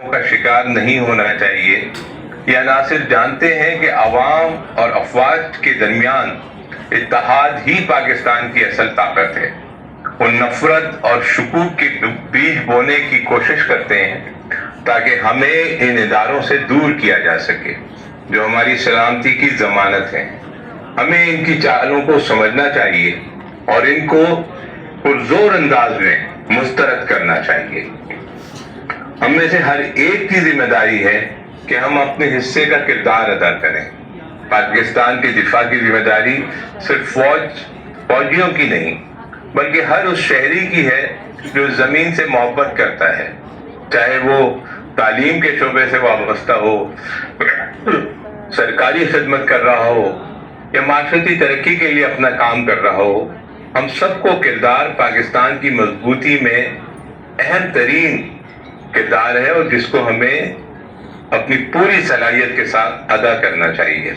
کا شکار نہیں ہونا چاہیے، یہ عناصر جانتے ہیں کہ عوام اور افواج کے درمیان اتحاد ہی پاکستان کی اصل طاقت ہے۔ وہ نفرت اور شکوک کے بیج بونے کی کوشش کرتے ہیں تاکہ ہمیں ان اداروں سے دور کیا جا سکے جو ہماری سلامتی کی ضمانت ہیں۔ ہمیں ان کی چالوں کو سمجھنا چاہیے اور ان کو پرزور انداز میں مسترد کرنا چاہیے۔ ہم میں سے ہر ایک کی ذمہ داری ہے کہ ہم اپنے حصے کا کردار ادا کریں۔ پاکستان کے دفاع کی ذمہ داری صرف فوجیوں کی نہیں بلکہ ہر اس شہری کی ہے جو زمین سے محبت کرتا ہے، چاہے وہ تعلیم کے شعبے سے وابستہ ہو، سرکاری خدمت کر رہا ہو یا معاشرتی ترقی کے لیے اپنا کام کر رہا ہو۔ ہم سب کو کردار پاکستان کی مضبوطی میں اہم ترین کردار ہے اور جس کو ہمیں اپنی پوری صلاحیت کے ساتھ ادا کرنا چاہیے۔